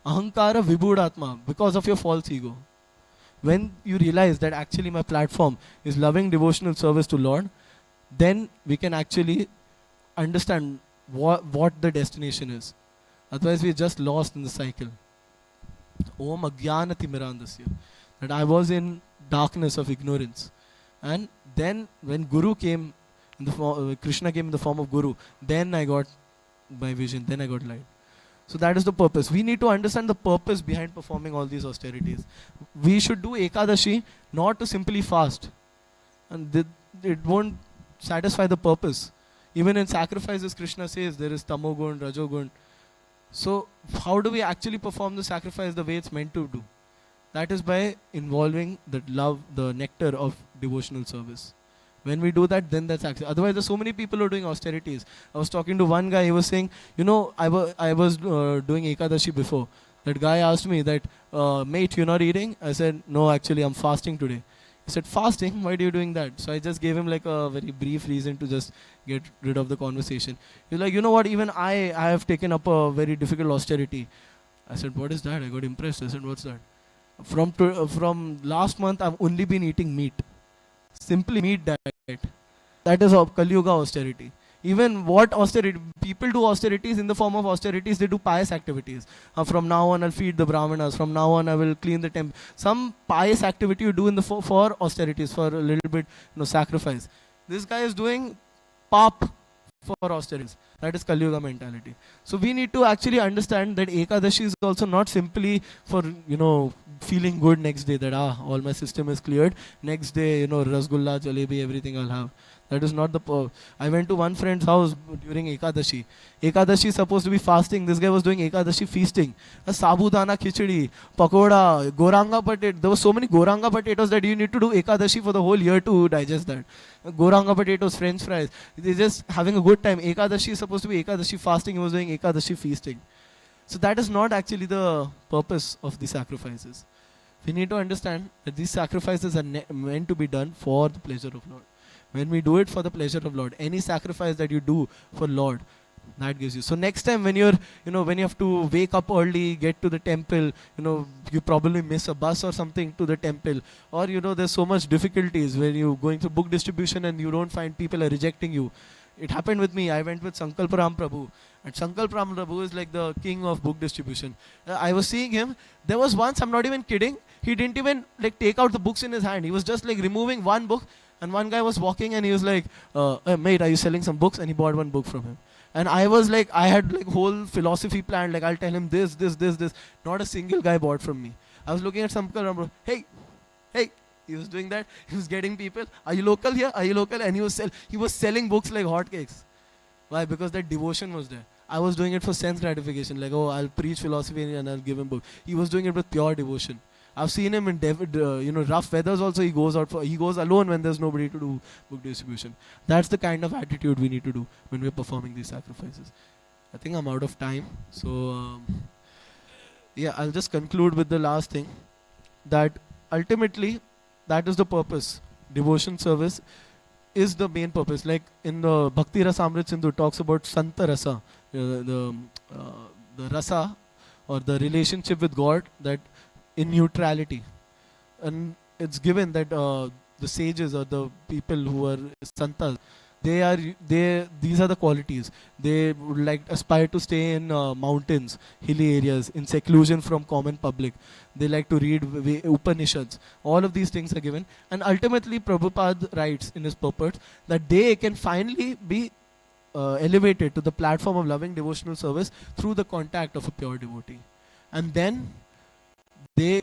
Ahankara vibhudatma, because of your false ego. When you realize that actually my platform is loving devotional service to Lord, then we can actually understand what the destination is. Otherwise, we are just lost in the cycle. Om Agyana Timirandasya. That I was in darkness of ignorance. And then when Guru came, Krishna came in the form of Guru, then I got my vision, then I got light. So that is the purpose. We need to understand the purpose behind performing all these austerities. We should do Ekadashi not to simply fast. And it won't satisfy the purpose. Even in sacrifices, Krishna says there is Tamogun, Rajogun. So how do we actually perform the sacrifice the way it's meant to do? That is by involving the love, the nectar of devotional service. When we do that, then that's actually. Otherwise, there's so many people who are doing austerities. I was talking to one guy, he was saying, I was doing Ekadashi before. That guy asked me that, mate, you're not eating? I said, no, actually, I'm fasting today. He said, fasting? Why are you doing that? So I just gave him like a very brief reason to just get rid of the conversation. He's like, you know what, even I have taken up a very difficult austerity. I said, what is that? I got impressed. I said, what's that? From last month, I've only been eating meat. Simply meat diet. That is Kali Yuga austerity. Even what austerity, people do austerities in the form of austerities, they do pious activities. From now on I'll feed the brāhmaṇas, from now on I will clean the temple. Some pious activity you do in the for austerities, for a little bit sacrifice. This guy is doing pap for austerities. That is Kali Yuga mentality. So we need to actually understand that Ekadashi is also not simply for, feeling good next day, that all my system is cleared. Next day, rasgulla, jalebi, everything I'll have. That is not the I went to one friend's house during Ekadashi. Ekadashi is supposed to be fasting. This guy was doing Ekadashi feasting. A sabudana khichdi, pakoda, goranga potato. There were so many goranga potatoes that you need to do Ekadashi for the whole year to digest that. Goranga potatoes, French fries. They're just having a good time. Ekadashi is supposed to be Ekadashi fasting. He was doing Ekadashi feasting. So that is not actually the purpose of the sacrifices. We need to understand that these sacrifices are meant to be done for the pleasure of Lord. When we do it for the pleasure of Lord, any sacrifice that you do for Lord, that gives you. So next time when you're, when you have to wake up early, get to the temple, you probably miss a bus or something to the temple. Or, there's so much difficulties when you're going through book distribution and you don't find people are rejecting you. It happened with me. I went with Sankalpa Ram Prabhu. And Sankalpa Ram Prabhu is like the king of book distribution. I was seeing him. There was once, I'm not even kidding, he didn't even take out the books in his hand. He was just removing one book. And one guy was walking and he was like, hey, mate, are you selling some books? And he bought one book from him. And I was like, I had whole philosophy planned. I'll tell him this. Not a single guy bought from me. I was looking at Sankalpa Ram Prabhu. Hey. He was doing that. He was getting people. Are you local here? Are you local? And he was selling books like hotcakes. Why? Because that devotion was there. I was doing it for sense gratification, like, oh, I'll preach philosophy and I'll give him book. He was doing it with pure devotion. I've seen him in rough weathers also. He goes alone when there's nobody to do book distribution. That's the kind of attitude we need to do when we're performing these sacrifices. I think I'm out of time, so yeah, I'll just conclude with the last thing, that ultimately that is the purpose. Devotion service is the main purpose. Like in the Bhakti Rasamrit Sindhu talks about Santa Rasa, the rasa or the relationship with God, that in neutrality. And it's given that the sages or the people who are santas, these are the qualities. They would like aspire to stay in mountains, hilly areas, in seclusion from common public. They like to read Upanishads. All of these things are given. And ultimately Prabhupada writes in his purport that they can finally be elevated to the platform of loving devotional service through the contact of a pure devotee. And then they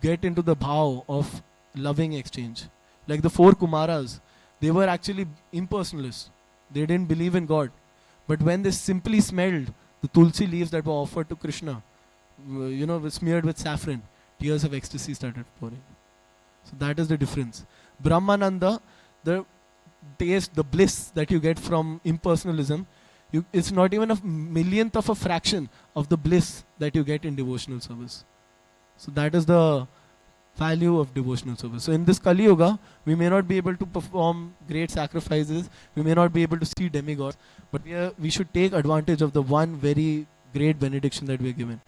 get into the bhav of loving exchange. Like the 4 Kumaras, they were actually impersonalists. They didn't believe in God. But when they simply smelled the tulsi leaves that were offered to Krishna, smeared with saffron, tears of ecstasy started pouring. So that is the difference. Brahmananda, the taste, the bliss that you get from impersonalism, it's not even a millionth of a fraction of the bliss that you get in devotional service. So that is the value of devotional service. So in this Kali Yuga, we may not be able to perform great sacrifices, we may not be able to see demigods, but we should take advantage of the one very great benediction that we are given.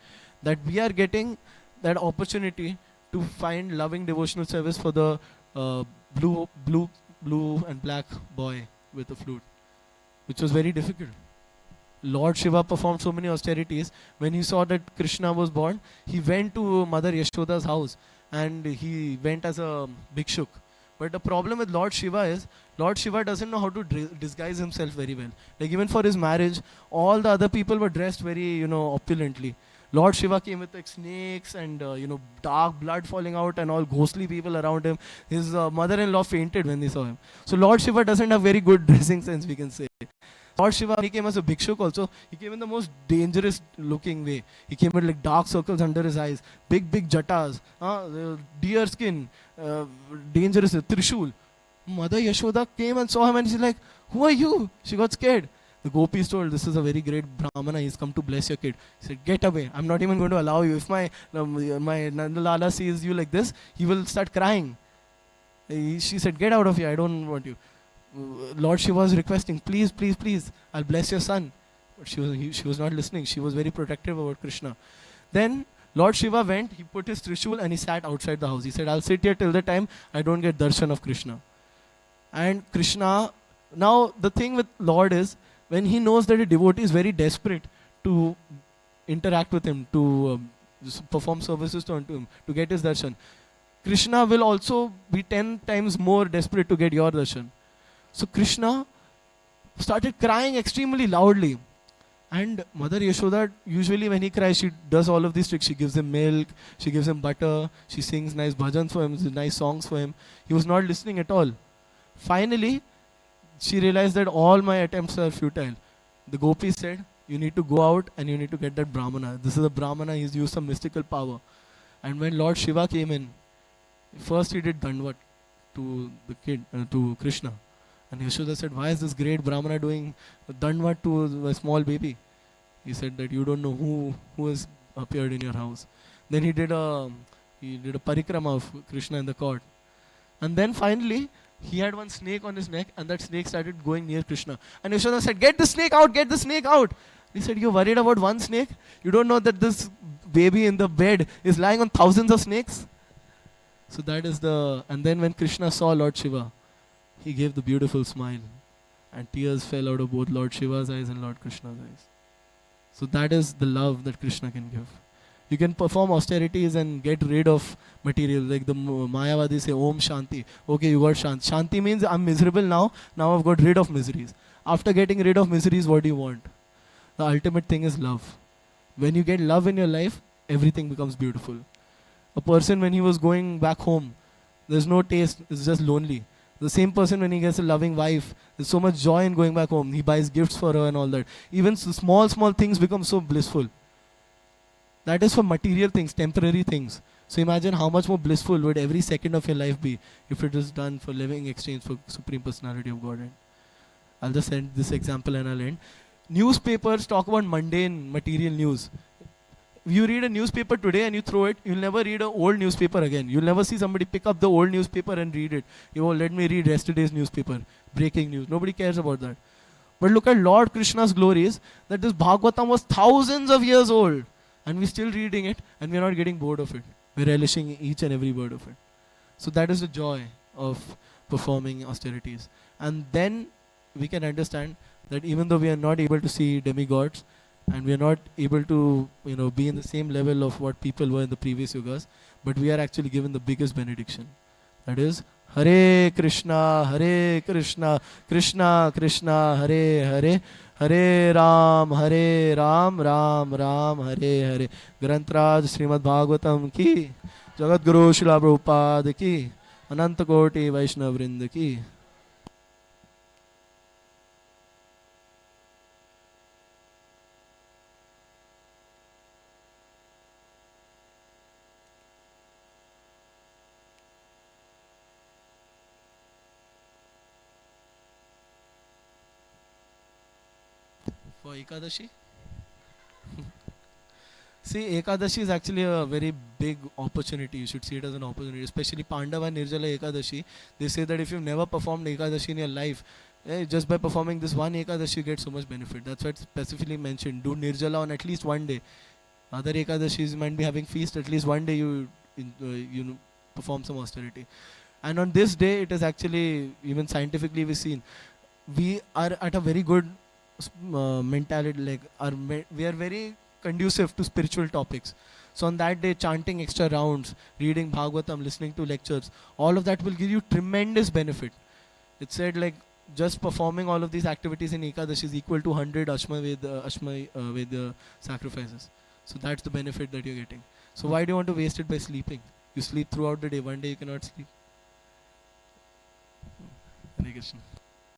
That we are getting that opportunity to find loving devotional service for the blue and black boy with a flute, which was very difficult. Lord Shiva performed so many austerities. When he saw that Krishna was born, he went to Mother Yashoda's house and he went as a bhikshuk. But the problem with Lord Shiva is, Lord Shiva doesn't know how to disguise himself very well. Like even for his marriage, all the other people were dressed very, opulently. Lord Shiva came with like snakes and, dark blood falling out and all ghostly people around him. His mother-in-law fainted when they saw him. So Lord Shiva doesn't have very good dressing sense, we can say. Lord Shiva, when he came as a bhikshuk also, he came in the most dangerous looking way. He came with like dark circles under his eyes, big jattas, deer skin, dangerous, Trishul. Mother Yashoda came and saw him and she's like, who are you? She got scared. The gopis told, this is a very great brahmana, he's come to bless your kid. He said, get away, I'm not even going to allow you. If my Nandalala sees you like this, he will start crying. She said, get out of here, I don't want you. Lord Shiva was requesting, please, I'll bless your son. But she was not listening. She was very protective about Krishna. Then Lord Shiva went, he put his Trishul and he sat outside the house. He said, I'll sit here till the time I don't get darshan of Krishna. And Krishna, now the thing with Lord is, when he knows that a devotee is very desperate to interact with him, to perform services to him, to get his darshan, Krishna will also be 10 times more desperate to get your darshan. So Krishna started crying extremely loudly. And Mother Yashoda, usually when he cries, she does all of these tricks. She gives him milk, she gives him butter, she sings nice bhajans for him, nice songs for him. He was not listening at all. Finally, she realized that all my attempts are futile. The gopis said, you need to go out and you need to get that brahmana. This is a brahmana, he's used some mystical power. And when Lord Shiva came in, first he did dandvat to the kid, to Krishna. And Yashoda said, why is this great brahmana doing dandvat to a small baby? He said that you don't know who has appeared in your house. Then he did a parikrama of Krishna in the court. And then finally, he had one snake on his neck and that snake started going near Krishna. And Yashoda said, get the snake out, get the snake out. He said, you're worried about one snake? You don't know that this baby in the bed is lying on thousands of snakes? So that is and then when Krishna saw Lord Shiva, he gave the beautiful smile and tears fell out of both Lord Shiva's eyes and Lord Krishna's eyes. So that is the love that Krishna can give. You can perform austerities and get rid of material, like the Mayavadis say, Om Shanti. Okay, you got Shanti. Shanti means I'm miserable now I've got rid of miseries. After getting rid of miseries, what do you want? The ultimate thing is love. When you get love in your life, everything becomes beautiful. A person, when he was going back home, there's no taste, it's just lonely. The same person, when he gets a loving wife, there's so much joy in going back home. He buys gifts for her and all that. Even small, small things become so blissful. That is for material things, temporary things. So imagine how much more blissful would every second of your life be if it was done for living exchange for Supreme Personality of Godhead. I'll just end this example and I'll end. Newspapers talk about mundane material news. You read a newspaper today and you throw it, you'll never read an old newspaper again. You'll never see somebody pick up the old newspaper and read it. Let me read yesterday's newspaper. Breaking news. Nobody cares about that. But look at Lord Krishna's glories, that this Bhagavatam was thousands of years old. And we're still reading it and we're not getting bored of it. We're relishing each and every word of it. So that is the joy of performing austerities. And then we can understand that even though we are not able to see demigods, and we are not able to be in the same level of what people were in the previous yugas, but we are actually given the biggest benediction. That is, Hare Krishna, Krishna Krishna, Hare Hare, Hare Ram, Ram Ram, Hare Hare. Grantraj Srimad Bhagavatam ki, Jagat Guru Srila Prabhupada ki, Ananta Koti Vaishnava Vrinda ki. For Ekadashi? See, Ekadashi is actually a very big opportunity. You should see it as an opportunity. Especially Pandava Nirjala Ekadashi. They say that if you've never performed Ekadashi in your life, just by performing this one Ekadashi, you get so much benefit. That's why it's specifically mentioned. Do Nirjala on at least one day. Other Ekadashis might be having feast. At least one day you perform some austerity. And on this day, it is actually, even scientifically we've seen, we are at a very good mentality, like we are very conducive to spiritual topics. So on that day, chanting extra rounds, reading Bhagavatam, listening to lectures, all of that will give you tremendous benefit. It said like just performing all of these activities in Ekadashi is equal to 100 Ashma sacrifices. So that's the benefit that you're getting. So why do you want to waste it by sleeping? You sleep throughout the day. One day you cannot sleep. Hare Krishna.